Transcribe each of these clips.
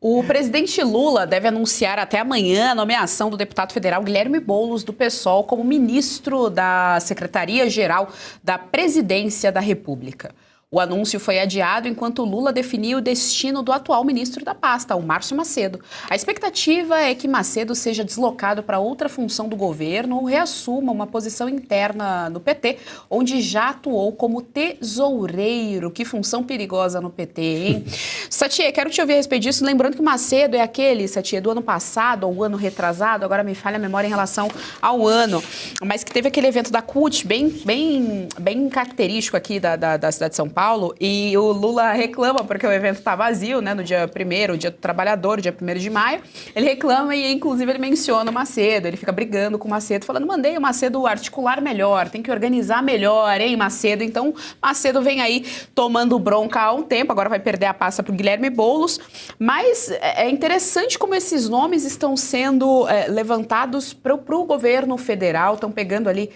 O presidente Lula deve anunciar até amanhã a nomeação do deputado federal Guilherme Boulos, do PSOL, como ministro da Secretaria-Geral da Presidência da República. O anúncio foi adiado enquanto Lula definia o destino do atual ministro da pasta, o Márcio Macedo. A expectativa é que Macedo seja deslocado para outra função do governo ou reassuma uma posição interna no PT, onde já atuou como tesoureiro. Que função perigosa no PT, hein? Satie, quero te ouvir a respeito disso, lembrando que Macedo é aquele, Satie, do ano passado ou ano retrasado, agora me falha a memória em relação ao ano, mas que teve aquele evento da CUT, bem característico aqui da cidade de São Paulo, e o Lula reclama porque o evento está vazio, né, no dia 1º, o dia do trabalhador, o dia 1º de maio, ele reclama e inclusive ele menciona o Macedo, ele fica brigando com o Macedo, falando, mandei o Macedo articular melhor, tem que organizar melhor, hein, Macedo? Então, Macedo vem aí tomando bronca há um tempo, agora vai perder a pasta para o Guilherme Boulos, mas é interessante como esses nomes estão sendo levantados para o governo federal, estão pegando ali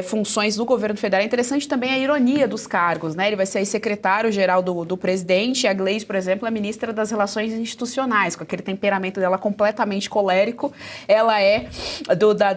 funções do governo federal. É interessante também a ironia dos cargos, né? Ele vai ser secretário-geral do presidente, e a Gleisi, por exemplo, é ministra das Relações Institucionais, com aquele temperamento dela completamente colérico, ela é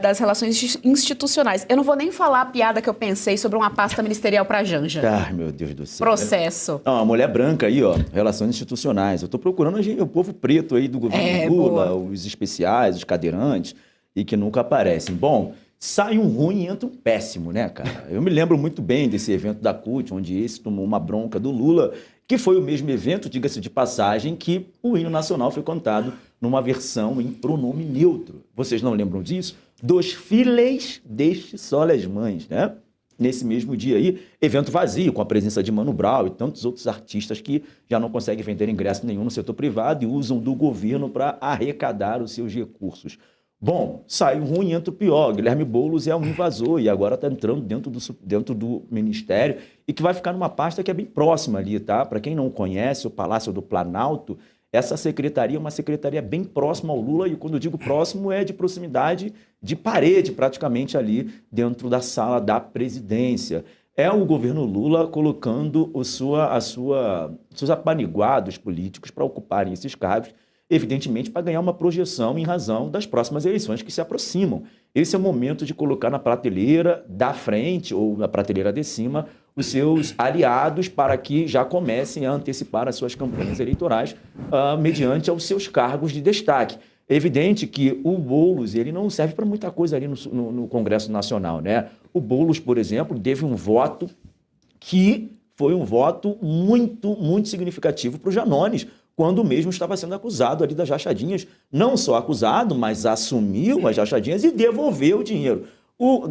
das Relações Institucionais. Eu não vou nem falar a piada que eu pensei sobre uma pasta ministerial para Janja. Ah, meu Deus do céu. Processo. Não, a mulher branca aí, ó, Relações Institucionais. Eu tô procurando o povo preto aí do governo Lula, boa. Os especiais, os cadeirantes, e que nunca aparecem. Bom, sai um ruim e entra um péssimo, né, cara? Eu me lembro muito bem desse evento da CUT, onde esse tomou uma bronca do Lula, que foi o mesmo evento, diga-se de passagem, que o hino nacional foi cantado numa versão em pronome neutro. Vocês não lembram disso? Dos filhos deste solas mães, né? Nesse mesmo dia aí, evento vazio, com a presença de Mano Brown e tantos outros artistas que já não conseguem vender ingresso nenhum no setor privado e usam do governo para arrecadar os seus recursos. Bom, sai um ruim e entra o pior. Guilherme Boulos é um invasor e agora está entrando dentro do ministério e que vai ficar numa pasta que é bem próxima ali, tá? Para quem não conhece, o Palácio do Planalto, essa secretaria é uma secretaria bem próxima ao Lula, e quando eu digo próximo é de proximidade de parede praticamente ali dentro da sala da presidência. É o governo Lula colocando seus apaniguados políticos para ocuparem esses cargos, evidentemente para ganhar uma projeção em razão das próximas eleições que se aproximam. Esse é o momento de colocar na prateleira da frente ou na prateleira de cima os seus aliados para que já comecem a antecipar as suas campanhas eleitorais mediante aos seus cargos de destaque. É evidente que o Boulos ele não serve para muita coisa ali no Congresso Nacional, né? O Boulos, por exemplo, teve um voto que foi um voto muito, muito significativo para o Janones, quando o mesmo estava sendo acusado ali das rachadinhas. Não só acusado, mas assumiu as rachadinhas e devolveu o dinheiro. O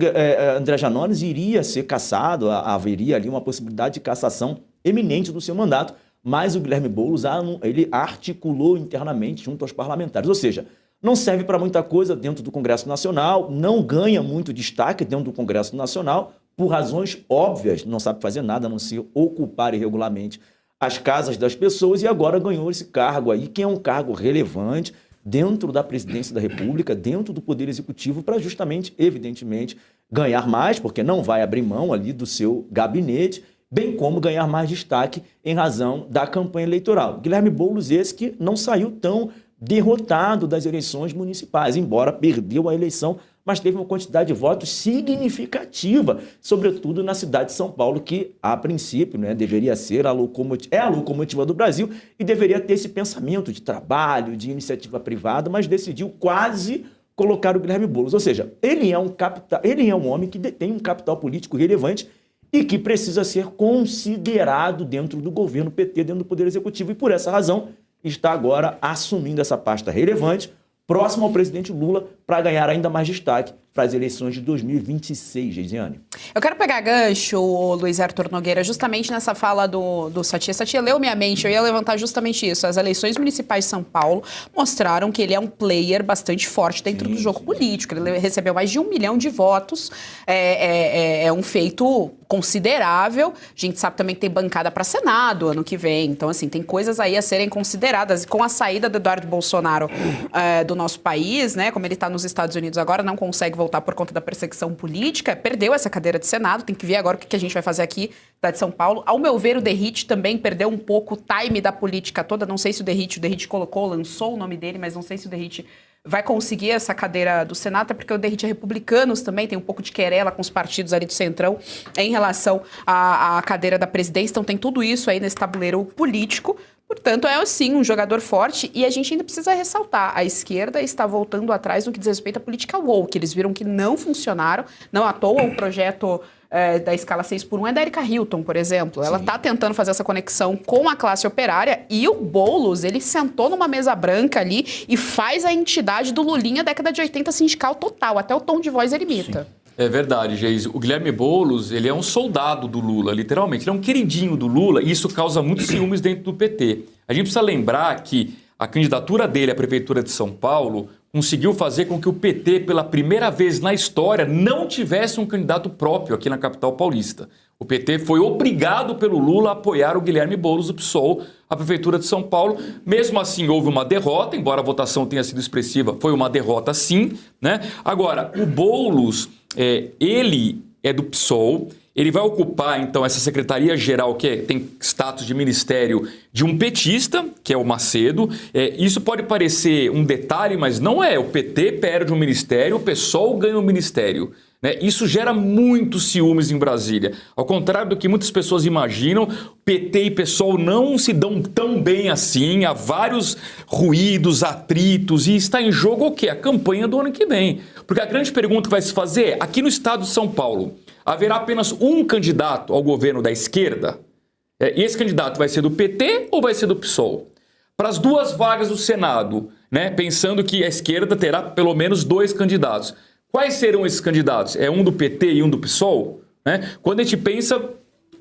André Janones iria ser cassado, haveria ali uma possibilidade de cassação eminente do seu mandato, mas o Guilherme Boulos ele articulou internamente junto aos parlamentares. Ou seja, não serve para muita coisa dentro do Congresso Nacional, não ganha muito destaque dentro do Congresso Nacional, por razões óbvias, não sabe fazer nada a não ser ocupar irregularmente as casas das pessoas, e agora ganhou esse cargo aí, que é um cargo relevante dentro da presidência da República, dentro do Poder Executivo, para justamente, evidentemente, ganhar mais, porque não vai abrir mão ali do seu gabinete, bem como ganhar mais destaque em razão da campanha eleitoral. Guilherme Boulos, esse que não saiu tão derrotado das eleições municipais, embora perdeu a eleição, mas teve uma quantidade de votos significativa, sobretudo na cidade de São Paulo, que, a princípio, né, deveria ser a locomotiva do Brasil e deveria ter esse pensamento de trabalho, de iniciativa privada, mas decidiu quase colocar o Guilherme Boulos. Ou seja, ele é um homem que detém um capital político relevante e que precisa ser considerado dentro do governo PT, dentro do Poder Executivo, e por essa razão está agora assumindo essa pasta relevante, próximo ao presidente Lula, para ganhar ainda mais destaque para as eleições de 2026, Geisiane. Eu quero pegar gancho, Luiz Arthur Nogueira, justamente nessa fala do Satie. Satie leu minha mente, eu ia levantar justamente isso. As eleições municipais de São Paulo mostraram que ele é um player bastante forte dentro do jogo político. Ele recebeu mais de 1 milhão de votos, é um feito considerável. A gente sabe também que tem bancada para Senado ano que vem. Então, assim, tem coisas aí a serem consideradas. E com a saída do Eduardo Bolsonaro do nosso país, né, como ele está nos Estados Unidos agora, não consegue voltar por conta da perseguição política, perdeu essa cadeira de Senado, tem que ver agora o que a gente vai fazer aqui da de São Paulo. Ao meu ver, o Derrite também perdeu um pouco o time da política toda, não sei se o Derrite lançou o nome dele, mas não sei se o Derrite vai conseguir essa cadeira do Senado, até porque o Derrite é republicanos também, tem um pouco de querela com os partidos ali do Centrão em relação à cadeira da presidência, então tem tudo isso aí nesse tabuleiro político. Portanto, é sim um jogador forte e a gente ainda precisa ressaltar, a esquerda está voltando atrás no que diz respeito à política woke, eles viram que não funcionaram, não à toa o projeto da escala 6x1 é da Erika Hilton, por exemplo. Ela está tentando fazer essa conexão com a classe operária e o Boulos, ele sentou numa mesa branca ali e faz a entidade do Lulinha década de 80 sindical total, até o tom de voz ele imita. Sim. É verdade, Geise. O Guilherme Boulos, ele é um soldado do Lula, literalmente. Ele é um queridinho do Lula e isso causa muitos ciúmes dentro do PT. A gente precisa lembrar que a candidatura dele à Prefeitura de São Paulo conseguiu fazer com que o PT, pela primeira vez na história, não tivesse um candidato próprio aqui na capital paulista. O PT foi obrigado pelo Lula a apoiar o Guilherme Boulos do PSOL à Prefeitura de São Paulo. Mesmo assim, houve uma derrota, embora a votação tenha sido expressiva, foi uma derrota sim, né? Agora, o Boulos, ele é do PSOL, ele vai ocupar, então, essa secretaria-geral, que tem status de ministério de um petista, que é o Macedo. Isso pode parecer um detalhe, mas não é. O PT perde um ministério, o PSOL ganha um ministério. Isso gera muitos ciúmes em Brasília. Ao contrário do que muitas pessoas imaginam, PT e PSOL não se dão tão bem assim, há vários ruídos, atritos, e está em jogo o quê? A campanha do ano que vem. Porque a grande pergunta que vai se fazer é, aqui no estado de São Paulo, haverá apenas um candidato ao governo da esquerda? E esse candidato vai ser do PT ou vai ser do PSOL? Para as duas vagas do Senado, pensando que a esquerda terá pelo menos 2 candidatos. Quais serão esses candidatos? É um do PT e um do PSOL? Quando a gente pensa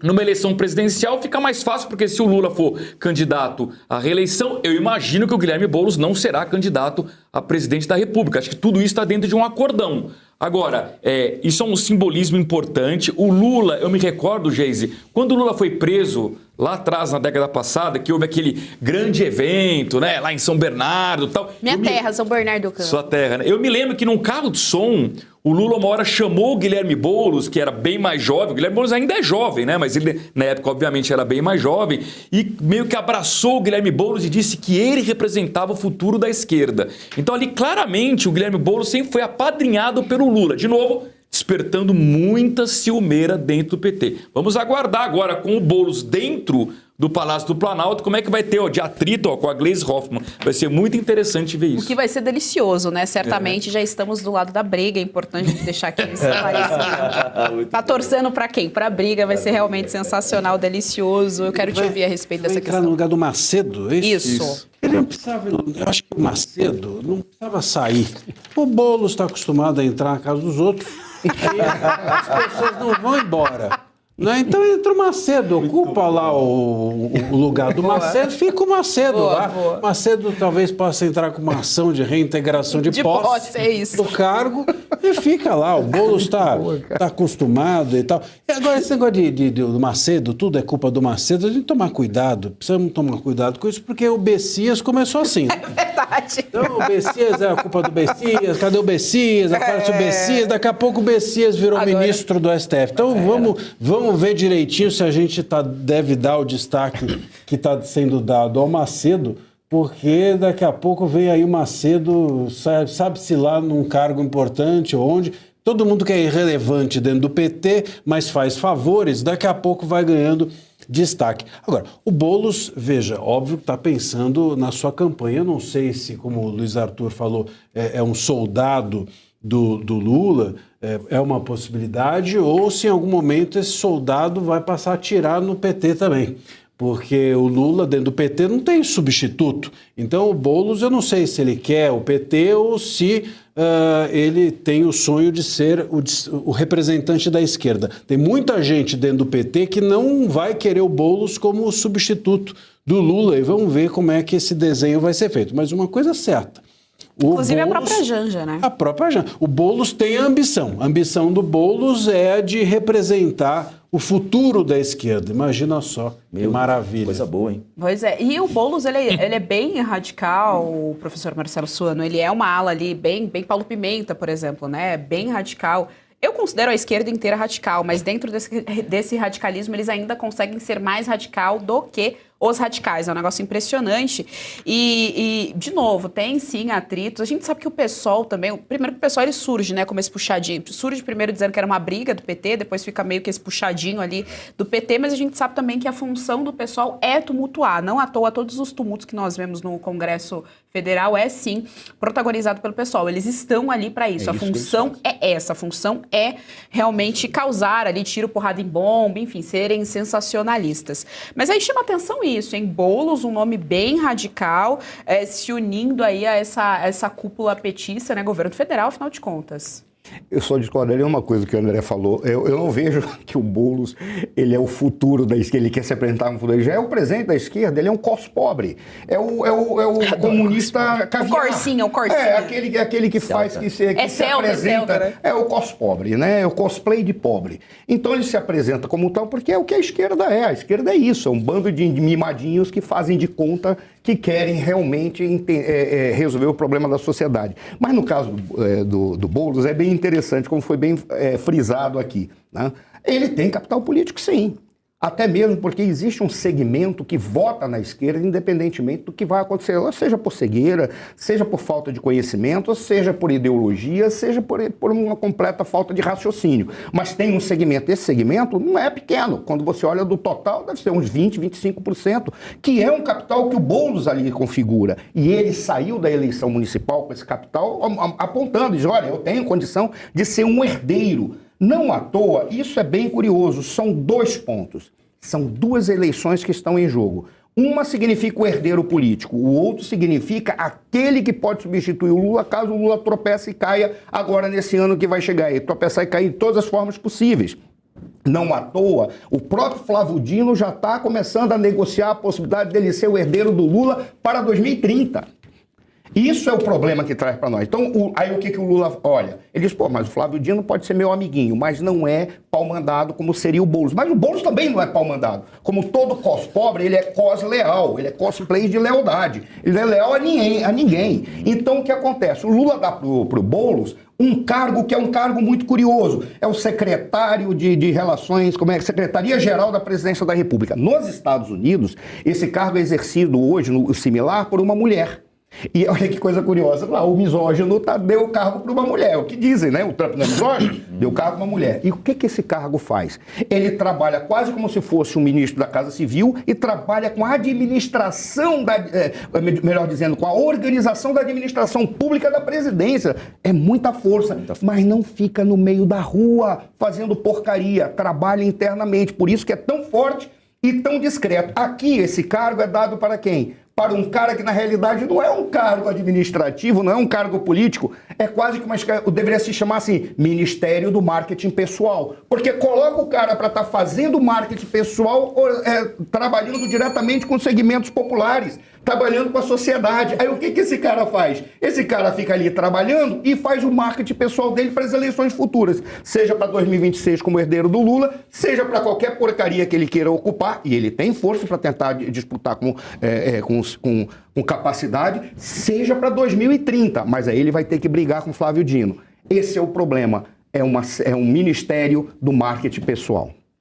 numa eleição presidencial, fica mais fácil, porque se o Lula for candidato à reeleição, eu imagino que o Guilherme Boulos não será candidato a presidente da República. Acho que tudo isso está dentro de um acordão. Agora, isso é um simbolismo importante. O Lula, eu me recordo, Geise, quando o Lula foi preso lá atrás, na década passada, que houve aquele grande evento, lá em São Bernardo e tal. Minha terra, São Bernardo do Campo. Sua terra, né? Eu me lembro que num carro de som, o Lula uma hora chamou o Guilherme Boulos, que era bem mais jovem. O Guilherme Boulos ainda é jovem, mas ele na época, obviamente, era bem mais jovem. E meio que abraçou o Guilherme Boulos e disse que ele representava o futuro da esquerda. Então ali, claramente, o Guilherme Boulos sempre foi apadrinhado pelo Lula. De novo, despertando muita ciumeira dentro do PT. Vamos aguardar agora com o Boulos dentro do Palácio do Planalto, como é que vai ter de atrito com a Gleisi Hoffmann. Vai ser muito interessante ver isso. O que vai ser delicioso, Certamente já estamos do lado da briga, é importante deixar aqui esse esclarecimento. Tá torcendo para quem? Para a briga, vai ser realmente sensacional, delicioso. Eu quero te ouvir a respeito dessa questão. Entrar no lugar do Macedo, é isso? Isso. Ele não precisava, eu acho que o Macedo não precisava sair. O Boulos está acostumado a entrar na casa dos outros, e as pessoas não vão embora. Então entra o Macedo, ocupa lá o lugar do Macedo, fica o Macedo lá. Boa. Macedo talvez possa entrar com uma ação de reintegração de posse do cargo e fica lá. O Boulos está acostumado e tal. E agora esse negócio do Macedo, tudo é culpa do Macedo, a gente tem que tomar cuidado, precisamos tomar cuidado com isso, porque o Bessias começou assim. É verdade. Então o Bessias é a culpa do Bessias, cadê o Bessias? Aparece o Bessias, daqui a pouco o Bessias virou ministro do STF. Então vamos ver direitinho se a gente deve dar o destaque que está sendo dado ao Macedo, porque daqui a pouco vem aí o Macedo, sabe-se lá num cargo importante, onde todo mundo que é irrelevante dentro do PT, mas faz favores, daqui a pouco vai ganhando destaque. Agora, o Boulos, veja, óbvio que está pensando na sua campanha. Eu não sei se, como o Luiz Arthur falou, é um soldado do Lula, é uma possibilidade, ou se em algum momento esse soldado vai passar a atirar no PT também. Porque o Lula, dentro do PT, não tem substituto. Então, o Boulos, eu não sei se ele quer o PT ou se ele tem o sonho de ser o representante da esquerda. Tem muita gente dentro do PT que não vai querer o Boulos como substituto do Lula. E vamos ver como é que esse desenho vai ser feito. Mas uma coisa certa, Inclusive a própria Janja, né? A própria Janja. O Boulos tem a ambição. A ambição do Boulos é de representar o futuro da esquerda. Imagina só, que maravilha. Coisa boa, hein? Pois é. E o Boulos, ele é bem radical, o professor Marcelo Suano. Ele é uma ala ali bem Paulo Pimenta, por exemplo, né? Bem radical. Eu considero a esquerda inteira radical, mas dentro desse radicalismo eles ainda conseguem ser mais radical do que os radicais. É um negócio impressionante. E de novo, tem sim atritos. A gente sabe que o PSOL também... Primeiro que o PSOL ele surge, né, como esse puxadinho. Surge primeiro dizendo que era uma briga do PT, depois fica meio que esse puxadinho ali do PT, mas a gente sabe também que a função do PSOL é tumultuar. Não à toa, todos os tumultos que nós vemos no Congresso Federal é sim protagonizado pelo PSOL. Eles estão ali para isso. A função é essa. A função é realmente causar ali tiro, porrada em bomba, enfim, serem sensacionalistas. Mas aí chama atenção isso, em Boulos, um nome bem radical, se unindo aí a essa cúpula petista, né, governo federal, afinal de contas. Eu só discordaria uma coisa que o André falou. Eu não vejo que o Boulos ele é o futuro da esquerda, ele quer se apresentar no futuro. Ele já é o presente da esquerda, ele é um cos-pobre. É o comunista caviar. O corsinho. É, aquele que faz, que se apresenta. Né? É o cos-pobre, né? É o cosplay de pobre. Então ele se apresenta como tal porque é o que a esquerda é. A esquerda é isso, é um bando de mimadinhos que fazem de conta que querem realmente resolver o problema da sociedade. Mas no caso do Boulos é bem interessante, como foi bem frisado aqui, né? Ele tem capital político, sim. Até mesmo porque existe um segmento que vota na esquerda independentemente do que vai acontecer, seja por cegueira, seja por falta de conhecimento, seja por ideologia, seja por uma completa falta de raciocínio. Mas tem um segmento, esse segmento não é pequeno. Quando você olha do total, deve ser uns 20%, 25%, que é um capital que o Boulos ali configura. E ele saiu da eleição municipal com esse capital apontando, diz, olha, eu tenho condição de ser um herdeiro. Não à toa, isso é bem curioso, são 2 pontos. São 2 eleições que estão em jogo. Uma significa o herdeiro político, o outro significa aquele que pode substituir o Lula caso o Lula tropece e caia agora nesse ano que vai chegar aí. Tropeçar e cair de todas as formas possíveis. Não à toa, o próprio Flávio Dino já está começando a negociar a possibilidade dele ser o herdeiro do Lula para 2030. Isso é o problema que traz para nós. Então, aí o que o Lula olha? Ele diz, mas o Flávio Dino pode ser meu amiguinho, mas não é pau-mandado como seria o Boulos. Mas o Boulos também não é pau-mandado. Como todo cos-pobre, ele é cos-leal, ele é cosplay de lealdade. Ele não é leal a ninguém. Então, o que acontece? O Lula dá pro Boulos um cargo que é um cargo muito curioso. É o secretário de Relações, Secretaria-Geral da Presidência da República. Nos Estados Unidos, esse cargo é exercido hoje, similar, por uma mulher. E olha que coisa curiosa, lá o misógino deu o cargo para uma mulher, o que dizem, né? O Trump não é misógino, deu o cargo para uma mulher. E o que esse cargo faz? Ele trabalha quase como se fosse um ministro da Casa Civil e trabalha com a administração, melhor dizendo, com a organização da administração pública da presidência. É muita força, mas não fica no meio da rua fazendo porcaria, trabalha internamente, por isso que é tão forte e tão discreto. Aqui esse cargo é dado para quem? Para um cara que na realidade não é um cargo administrativo, não é um cargo político, é quase que deveria se chamar assim, Ministério do Marketing Pessoal. Porque coloca o cara para estar fazendo marketing pessoal, trabalhando diretamente com segmentos populares, trabalhando com a sociedade. Aí o que esse cara faz? Esse cara fica ali trabalhando e faz o marketing pessoal dele para as eleições futuras, seja para 2026 como herdeiro do Lula, seja para qualquer porcaria que ele queira ocupar, e ele tem força para tentar disputar com capacidade, seja para 2030, mas aí ele vai ter que brigar com Flávio Dino. Esse é o problema, é um ministério do marketing pessoal.